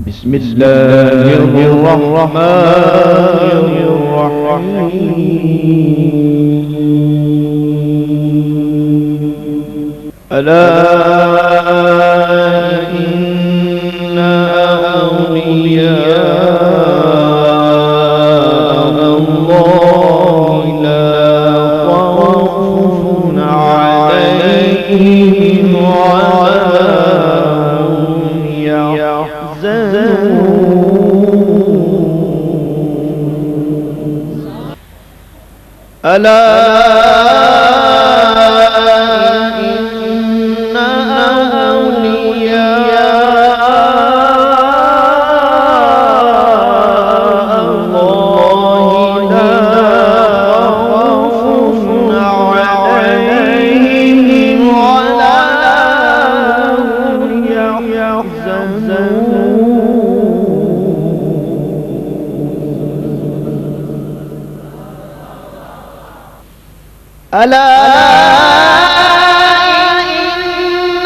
بسم الله الرحمن الرحيم. ألا إن أولياء الله لا خوف عليهم ولا هم يحزنون. ألا إن أولياء الله لا خوف عليهم ولا هم يحزنون. ألا إن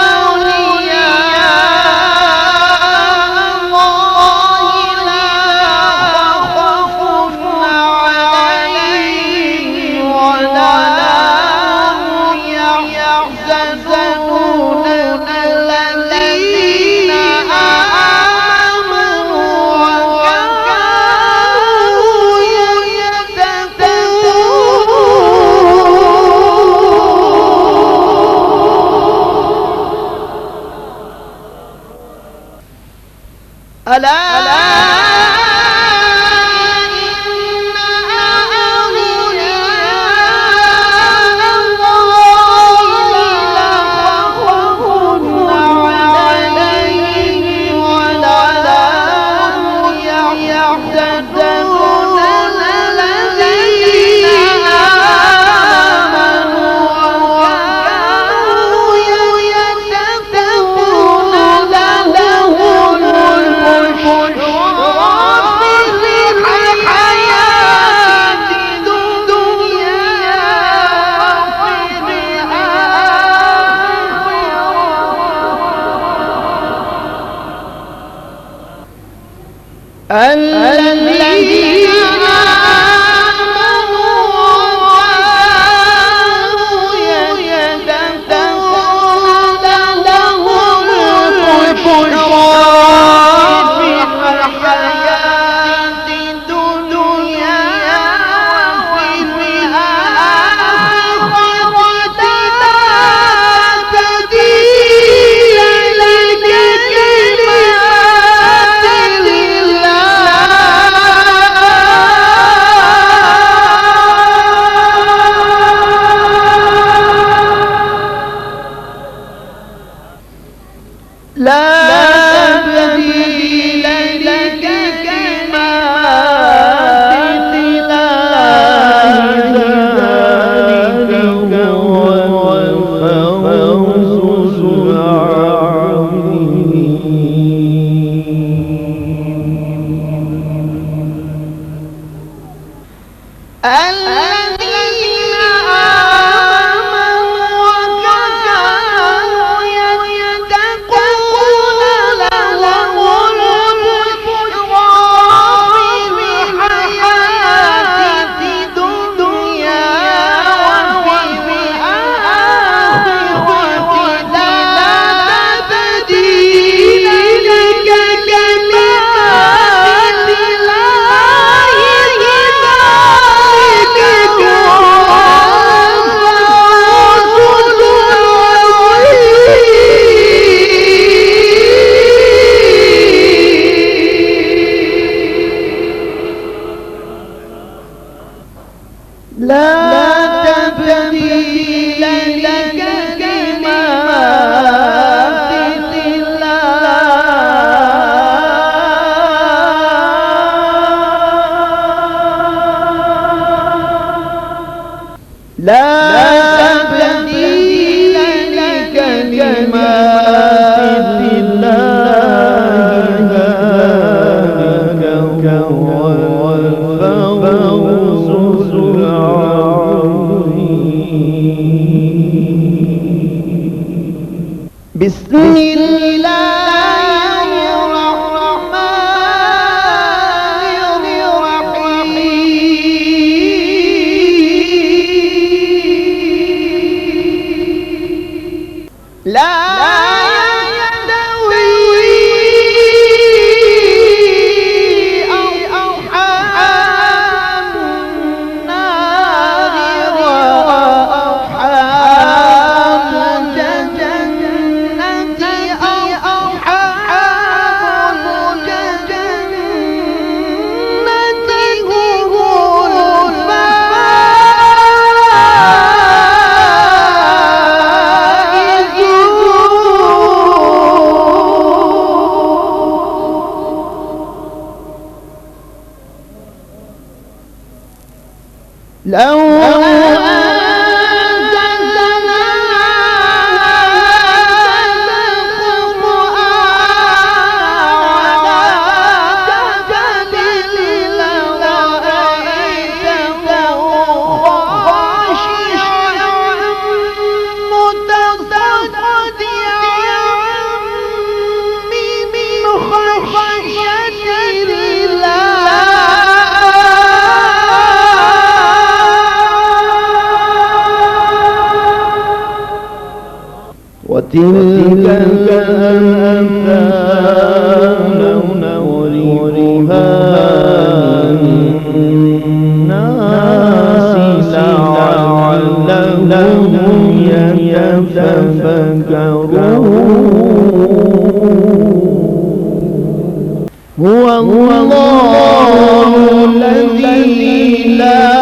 أولياء الله لا خوف عليهم ولا هم يحزنون. الذين آمنوا وكانوا يتقون. ألا إن أولياء الله لا خوف عليهم ولا هم يحزنون. الذين آمنوا وكانوا يتقون لهم الذين آمنوا وكانوا يتقون لهم البشرى في الحياة الدنيا وفي الآخرة لا تبديل لكلمات لا تبديل لكلمات الله. ذلك هو الفوز العظيم. الذين آمنوا وكانوا يتقون لهم البشرى في الحياة الدنيا وفي الآخرة لا تبديل لكلمات الله. ذلك هو الفوز العظيم. لا تبديل لكلمات الله. لا تبديل لكلمات الله. ذلك هو الفوز العظيم. بسم الله الرحمن لو وتلك الأمثال نضربها للناس لعلهم يتفكرون هو الله الذي لا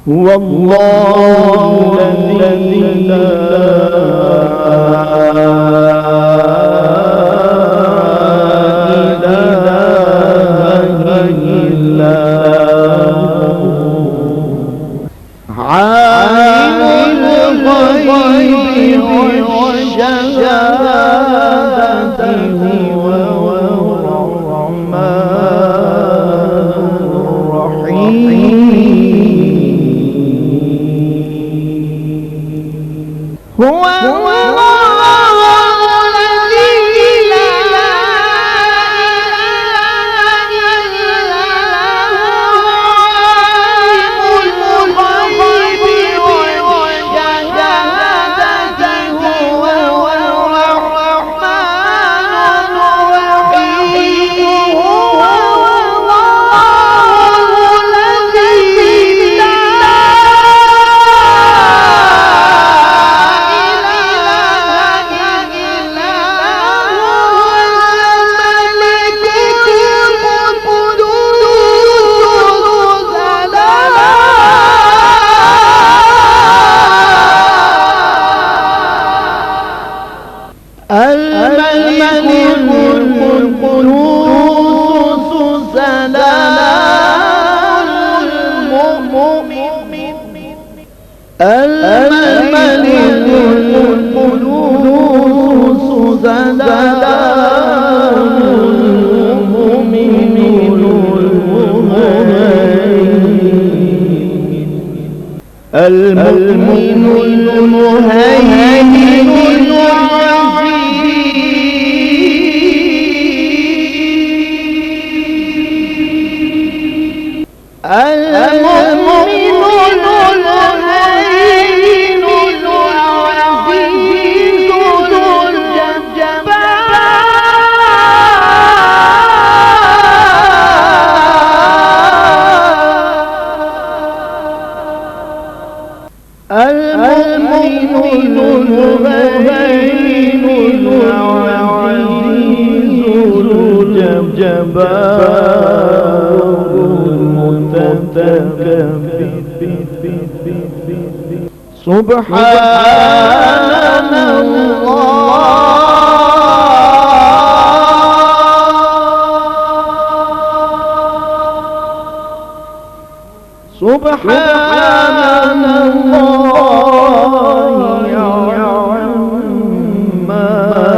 هو الله الذي لا إله إلا هو عالم الغيب والشهادة هو الرحمن الرحيم هو الملك القدوس السلام المؤمن الملك القدوس السلام المؤمن المؤمن المهيمن المؤمن المهيمن العزيز ذو المؤمن المهيمن العزيز ذو الجبار المتكبر سبحان الله سبحان الله عما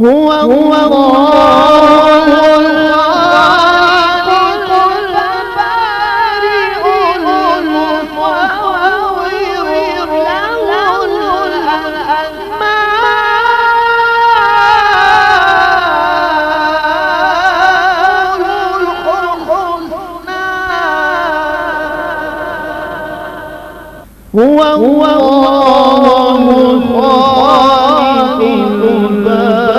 هو هو الله الخالق البارئ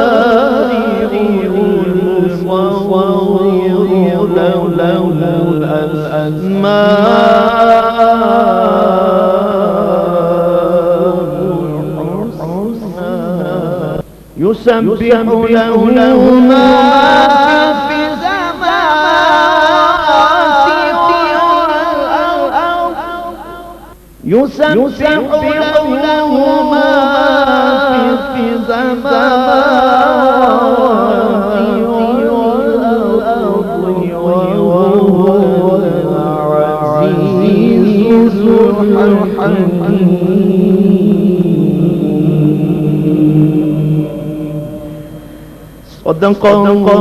المصور له الأسماء الحسنى يسبح له ما في يسبح له ما في السماوات والأرض وهو العزيز الحكيم. صدق الله